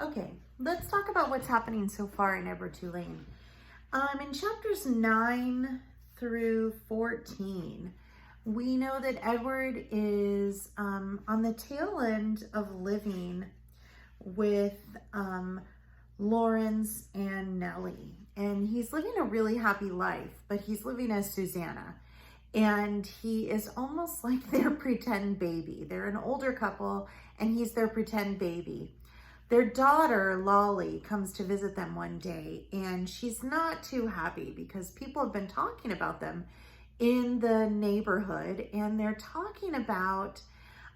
Okay, let's talk about what's happening so far in Edward Tulane. In chapters 9 through 14, we know that Edward is on the tail end of living with Lawrence and Nellie. And he's living a really happy life, but he's living as Susanna. And he is almost like their pretend baby. They're an older couple, and he's their pretend baby. Their daughter, Lolly, comes to visit them one day, and she's not too happy because people have been talking about them in the neighborhood, and they're talking about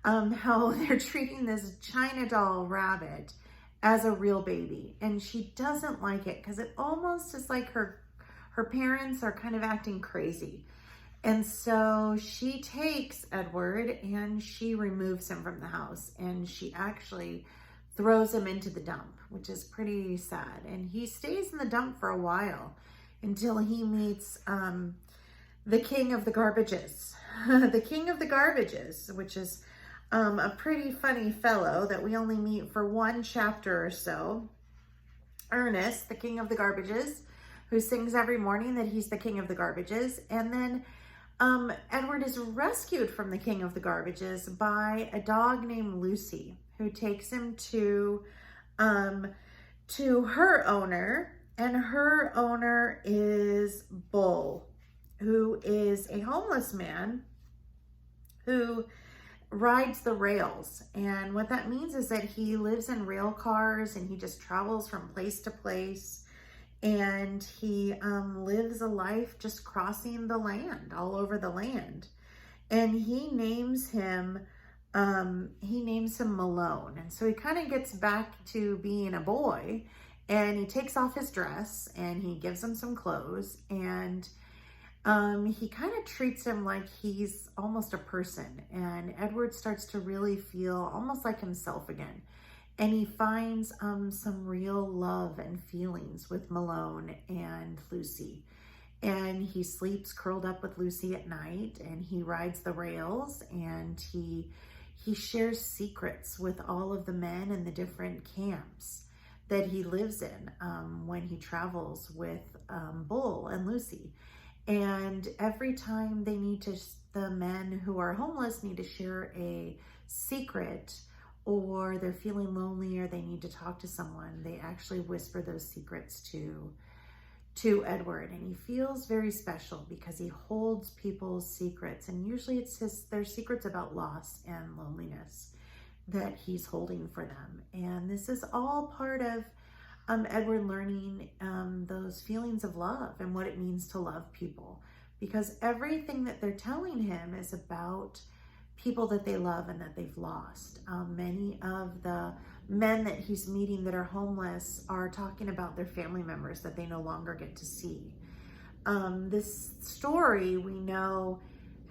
how they're treating this China doll rabbit as a real baby. And she doesn't like it because it almost is like her parents are kind of acting crazy. And so she takes Edward and she removes him from the house, and she actually throws him into the dump, which is pretty sad. And he stays in the dump for a while until he meets the king of the garbages. The king of the garbages, which is a pretty funny fellow that we only meet for one chapter or so. Ernest, the king of the garbages, who sings every morning that he's the king of the garbages. And then Edward is rescued from the king of the garbages by a dog named Lucy, who takes him to her owner, and her owner is Bull, who is a homeless man who rides the rails. And what that means is that he lives in rail cars and he just travels from place to place, and he lives a life just crossing the land, all over the land. And he names him Malone. And so he kind of gets back to being a boy, and he takes off his dress and he gives him some clothes, and he kind of treats him like he's almost a person. And Edward starts to really feel almost like himself again. And he finds some real love and feelings with Malone and Lucy. And he sleeps curled up with Lucy at night, and he rides the rails, and he shares secrets with all of the men in the different camps that he lives in when he travels with Bull and Lucy. And every time the men who are homeless need to share a secret, or they're feeling lonely, or they need to talk to someone, they actually whisper those secrets to Edward. And he feels very special because he holds people's secrets, and usually their secrets about loss and loneliness that he's holding for them. And this is all part of Edward learning those feelings of love and what it means to love people, because everything that they're telling him is about people that they love and that they've lost. Many of the men that he's meeting that are homeless are talking about their family members that they no longer get to see. This story, we know,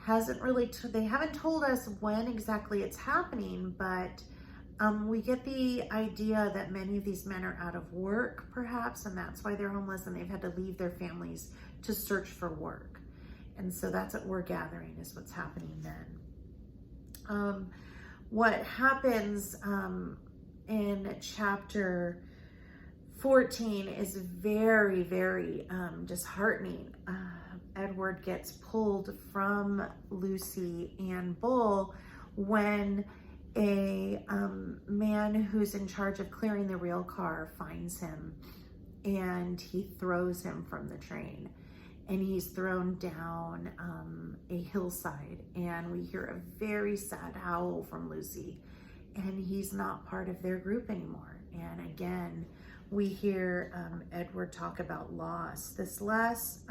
they haven't told us when exactly it's happening, but we get the idea that many of these men are out of work, perhaps, and that's why they're homeless, and they've had to leave their families to search for work. And so that's what we're gathering is what's happening then. What happens in chapter 14 is very, very disheartening. Edward gets pulled from Lucy and Bull when a man who's in charge of clearing the rail car finds him, and he throws him from the train. And he's thrown down a hillside, and we hear a very sad howl from Lucy, and he's not part of their group anymore. And again, we hear Edward talk about loss. This last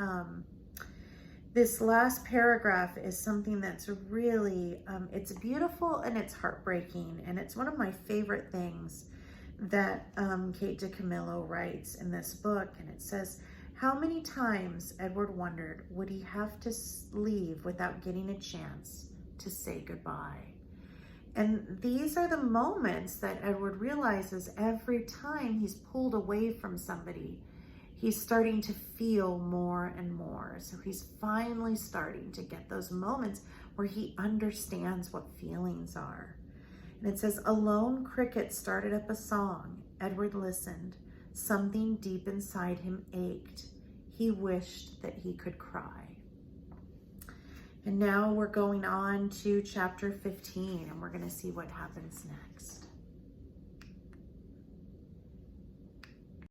paragraph is something that's really, it's beautiful and it's heartbreaking, and it's one of my favorite things that Kate DiCamillo writes in this book. And it says, "How many times Edward wondered, would he have to leave without getting a chance to say goodbye?" And these are the moments that Edward realizes every time he's pulled away from somebody, he's starting to feel more and more. So he's finally starting to get those moments where he understands what feelings are. And it says, "A lone cricket started up a song, Edward listened. Something deep inside him ached. He wished that he could cry. And now we're going on to chapter 15, and we're going to see what happens next.